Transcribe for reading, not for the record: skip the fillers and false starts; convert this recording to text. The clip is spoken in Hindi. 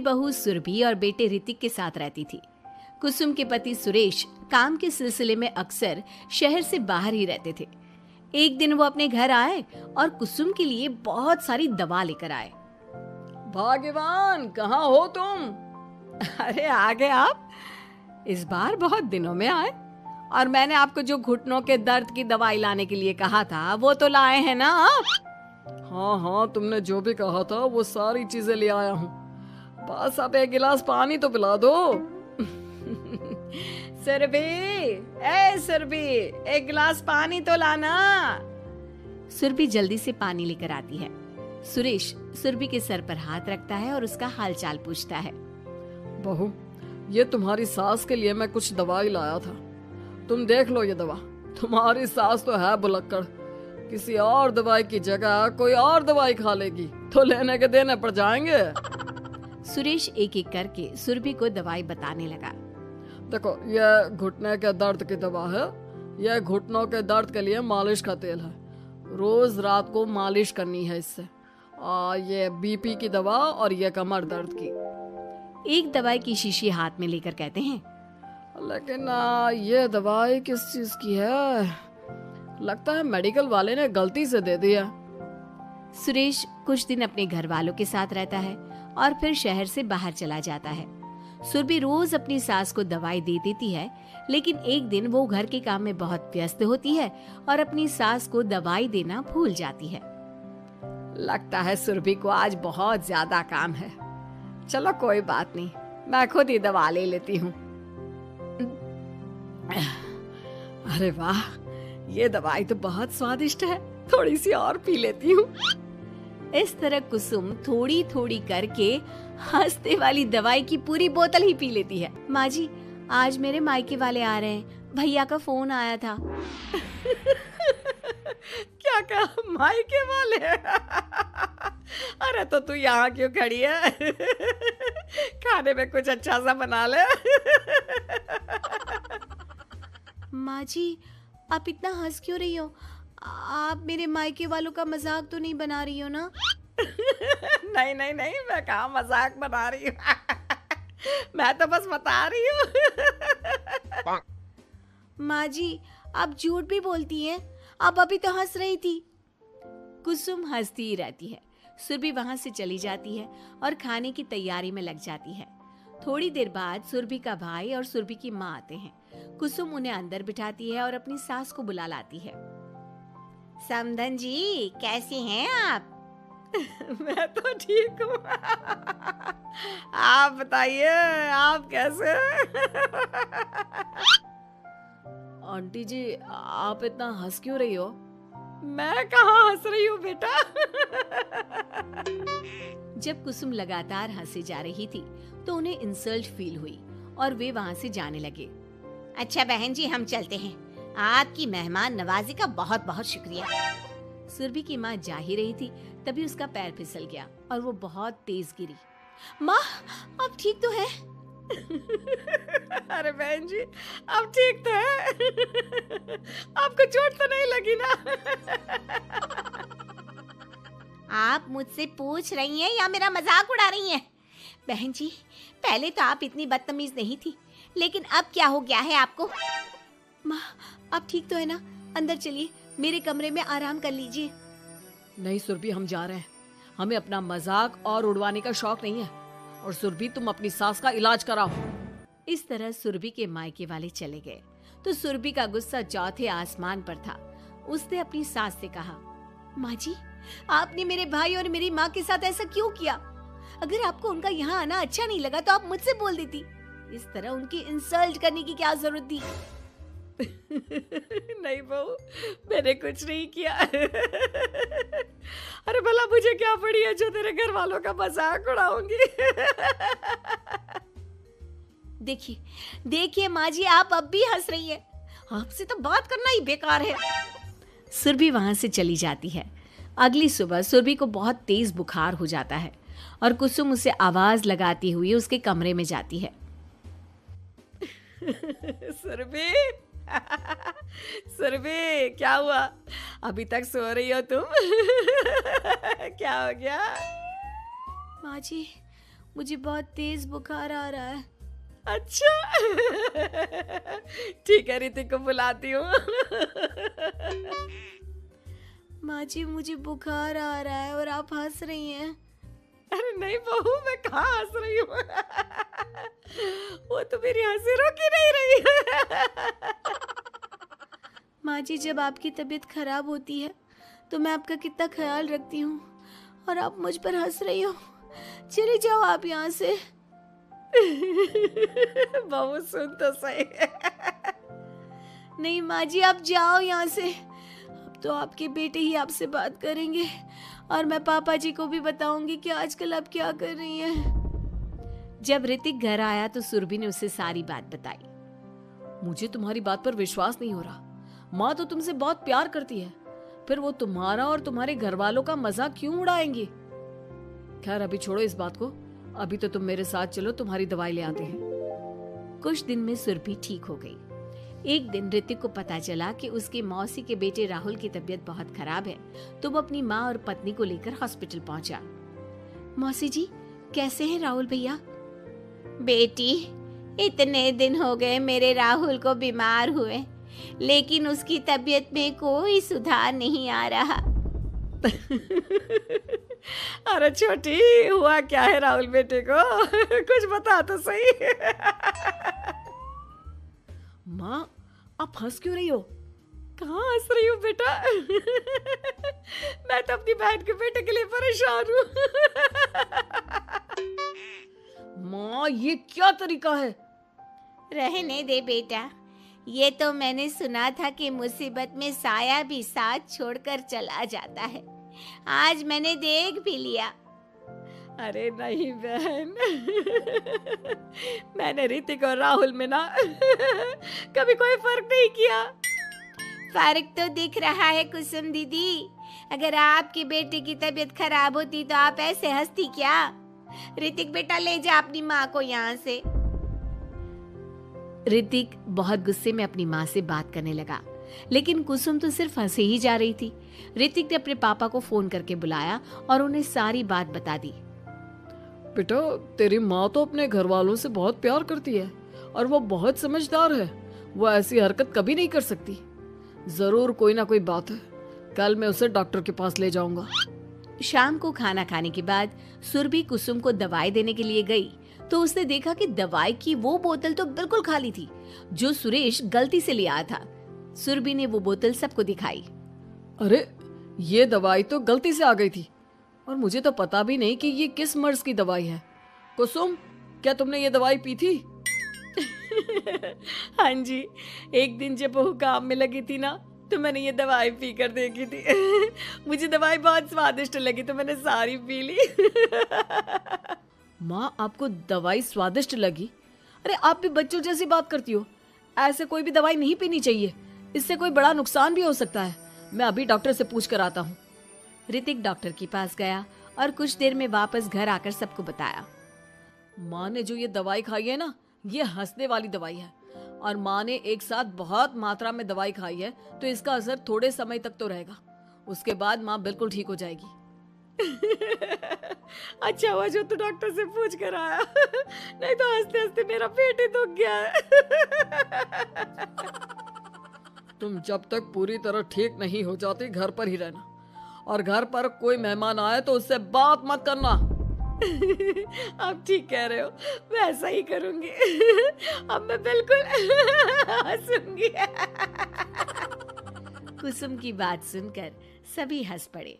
बहू सुरभि और बेटे ऋतिक के साथ रहती थी। कुसुम के पति सुरेश काम के सिलसिले में अक्सर शहर से बाहर ही रहते थे। एक दिन वो अपने घर आए और कुसुम के लिए बहुत सारी दवा लेकर आए। भाग्यवान, कहाँ हो तुम? अरे आ गए आप। इस बार बहुत दिनों में आए और मैंने आपको जो घुटनों के दर्द की दवाई लाने के लिए कहा था वो तो लाए हैं ना आप? हाँ, तुमने जो भी कहा था वो सारी चीजें ले आया हूँ। बस अब एक गिलास पानी तो पिला दो। सुरभि, एक गिलास पानी तो लाना। सुरभि जल्दी से पानी लेकर आती है। सुरेश सुरभि के सर पर हाथ रखता है और उसका हालचाल पूछता है। बहू, ये तुम्हारी सास के लिए मैं कुछ दवाई लाया था। तुम देख लो ये दवा। तुम्हारी सास तो है बुलक्कड़, किसी और दवाई की जगह कोई और दवाई खा लेगी तो लेने के देने पड़ जाएंगे। सुरेश एक एक करके सुरभि को दवाई बताने लगा। देखो, ये घुटने के दर्द की दवा है। यह घुटनों के दर्द के लिए मालिश का तेल है। रोज रात को मालिश करनी है इससे। ये बीपी की दवा और ये कमर दर्द की। एक दवाई की शीशी हाथ में लेकर कहते हैं, लेकिन ये दवाई किस चीज की है? लगता है मेडिकल वाले ने गलती से दे दिया। सुरेश कुछ दिन अपने घर वालों के साथ रहता है और फिर शहर से बाहर चला जाता है। सुरभि रोज अपनी सास को दवाई दे देती है, लेकिन एक दिन वो घर के काम में बहुत व्यस्त होती है और अपनी सास को दवाई देना भूल जाती है। लगता है सुरभि को आज बहुत ज्यादा काम है। चलो कोई बात नहीं, मैं खुद ही दवा ले लेती हूँ। अरे वाह, ये दवाई तो बहुत स्वादिष्ट है, थोड़ी सी और पी लेती हूँ। इस तरह कुसुम थोड़ी थोड़ी करके हंसते वाली दवाई की पूरी बोतल ही पी लेती है। माँ जी, आज मेरे मायके वाले आ रहे हैं, भैया का फोन आया था। क्या कहा, मायके वाले? अरे तो तू यहाँ क्यों खड़ी है? खाने में कुछ अच्छा सा बना ले। माँ जी, आप इतना हंस क्यों रही हो? आप मेरे मायके वालों का मजाक तो नहीं बना रही हो ना? नहीं, मैं कहाँ मजाक बना रही हूँ। मैं तो बस बता रही हूँ। माँ जी, आप झूठ भी बोलती हैं। आप अभी तो हंस रही थी। कुसुम हंसती ही रहती है। सुरभि वहां से चली जाती है और खाने की तैयारी में लग जाती है। थोड़ी देर बाद सुरभि का भाई और सुरभि की माँ आते हैं। कुसुम उन्हें अंदर बिठाती है और अपनी सास को बुला लाती है। समधन जी, कैसी हैं आप? मैं तो ठीक हूँ। आप बताइए, आप कैसे? आंटी जी, आप इतना हंस क्यों रही हो? मैं कहाँ हंस रही हूँ बेटा। जब कुसुम लगातार हंसे जा रही थी तो उन्हें इंसल्ट फील हुई और वे वहाँ से जाने लगे। अच्छा बहन जी, हम चलते हैं। आपकी मेहमान नवाजी का बहुत बहुत शुक्रिया। सुरभि की माँ जा ही रही थी, तभी उसका पैर फिसल गया और वो बहुत तेज गिरी। माँ, आप ठीक तो है? अरे बहन जी, आप ठीक तो है? आपको चोट तो नहीं लगी ना? आप मुझसे पूछ रही हैं या मेरा मजाक उड़ा रही हैं? बहन जी, पहले तो आप इतनी बदतमीज नहीं थी, लेकिन अब क्या हो गया है आपको? माँ, आप ठीक तो है ना? अंदर चलिए, मेरे कमरे में आराम कर लीजिए। नहीं सुरभि, हम जा रहे हैं। हमें अपना मजाक और उड़वाने का शौक नहीं है। और सुरभि, तुम अपनी सास का इलाज कराओ। इस तरह सुरभि के मायके वाले चले गए तो सुरभि का गुस्सा चौथे आसमान पर था। उसने अपनी सास से कहा, माँ जी, आपने मेरे भाई और मेरी माँ के साथ ऐसा क्यों किया? अगर आपको उनका यहाँ आना अच्छा नहीं लगा तो आप मुझसे बोल देती। इस तरह उनकी इंसल्ट करने की क्या जरूरत थी? नहीं बहू, मैंने कुछ नहीं किया। अरे भला मुझे क्या पड़ी है जो तेरे घर वालों का मजाक उड़ाऊंगी? देखिए माँ जी, आप अब भी हंस रही हैं। आपसे तो बात करना ही बेकार है। सुरभि वहां से चली जाती है। अगली सुबह सुरभि को बहुत तेज बुखार हो जाता है और कुसुम उसे आवाज लगाती हुई उसके कमरे में जाती है। सुरभि, सुरभि, क्या हुआ? अभी तक सो रही हो तुम? क्या हो गया? माँ जी, मुझे बहुत तेज बुखार आ रहा है। अच्छा ठीक है, ऋतिक को बुलाती हूँ। माँ जी मुझे बुखार आ रहा है और आप हंस रही हैं। अरे नहीं बहू, मैं कहाँ हंस रही हूँ। वो तो मेरी हंसी रुक ही नहीं रही है। माँ जी जब आपकी तबीयत खराब होती है तो मैं आपका कितना ख्याल रखती हूँ और आप मुझ पर हंस रही हो। चले जाओ आप यहाँ से। बहू सुन तो सही। नहीं माँ जी आप जाओ यहाँ से। अब तो आपके बेटे ही आपसे बात करेंगे और मैं पापा जी को भी बताऊंगी कि आजकल आप क्या कर रही हैं। जब ऋतिक घर आया तो सुरभि ने उसे सारी बात बताई। मुझे तुम्हारी बात पर विश्वास नहीं हो रहा। माँ तो तुमसे बहुत प्यार करती है, फिर वो तुम्हारा और तुम्हारे घर वालों का मजाक क्यों उड़ाएंगी? खैर अभी छोड़ो इस बात को, अभी तो तुम मेरे साथ चलो, तुम्हारी दवाई ले आते हैं। कुछ दिन में सुरभि ठीक हो गई। एक दिन ऋतिक को पता चला कि उसकी मौसी के बेटे राहुल की तबीयत बहुत खराब है, तो वो अपनी माँ और पत्नी को लेकर हॉस्पिटल पहुंचा। मौसी जी कैसे हैं राहुल भैया? बेटी इतने दिन हो गए मेरे राहुल को बीमार हुए, लेकिन उसकी तबीयत में कोई सुधार नहीं आ रहा। अरे छोटी, हुआ क्या है राहुल बेटे को? कुछ बता तो सही। माँ आप हंस क्यों रही हो? कहाँ हंस रही हो बेटा? मैं तो अपनी बहन के बेटे के लिए परेशान हूँ। माँ ये क्या तरीका है? रहने दे बेटा, ये तो मैंने सुना था कि मुसीबत में साया भी साथ छोड़कर चला जाता है। आज मैंने देख भी लिया। अरे नहीं बहन, मैंने ऋतिक और राहुल में ना कभी कोई फर्क नहीं किया। फर्क तो दिख रहा है कुसुम दीदी। अगर आपके बेटे की तबीयत खराब होती तो आप ऐसे हंसती क्या? ऋतिक बेटा ले जा अपनी माँ को यहाँ से। ऋतिक बहुत गुस्से में अपनी माँ से बात करने लगा, लेकिन कुसुम तो सिर्फ हंसे ही जा रही थी। ऋतिक ने अपने पापा को फोन करके बुलाया और उन्हें सारी बात बता दी। बेटा तेरी माँ तो अपने घर वालों से बहुत प्यार करती है और वो बहुत समझदार है। वो ऐसी हरकत कभी नहीं कर सकती। जरूर कोई ना कोई बात है। कल मैं उसे डॉक्टर के पास ले जाऊंगा। शाम को खाना खाने के बाद सुरभि कुसुम को दवाई देने के लिए गई तो उसने देखा कि दवाई की वो बोतल तो बिल्कुल खाली थी जो सुरेश गलती से ले आया था। सुरभि ने वो बोतल सबको दिखाई। अरे ये दवाई तो गलती से आ गई थी और मुझे तो पता भी नहीं कि ये किस मर्ज की दवाई है। कुसुम क्या तुमने ये दवाई पी थी? हाँ जी, एक दिन जब वो काम में लगी थी ना तो मैंने ये दवाई पी कर देखी थी। मुझे दवाई बहुत स्वादिष्ट लगी तो मैंने सारी पी ली। माँ आपको दवाई स्वादिष्ट लगी? अरे आप भी बच्चों जैसी बात करती हो। ऐसे कोई भी दवाई नहीं पीनी चाहिए, इससे कोई बड़ा नुकसान भी हो सकता है। मैं अभी डॉक्टर से पूछ कर आता हूँ। ऋतिक डॉक्टर के पास गया और कुछ देर में वापस घर आकर सबको बताया। माँ ने जो ये दवाई खाई है ना, ये हंसने वाली दवाई है और माँ ने एक साथ बहुत मात्रा में दवाई खाई है तो इसका असर थोड़े समय तक तो रहेगा। उसके बाद माँ बिल्कुल ठीक हो जाएगी। अच्छा हुआ जो तू डॉक्टर से पूछ कर आया, नहीं तो हंसते हंसते मेरा पेट ही दुख गया है। तुम जब तक पूरी तरह ठीक नहीं हो जाती घर पर ही रहना और घर पर कोई मेहमान आए तो उससे बात मत करना। आप ठीक कह रहे हो, मैं ऐसा ही करूंगी। अब मैं बिल्कुल हंसूंगी। कुसुम की बात सुनकर सभी हंस पड़े।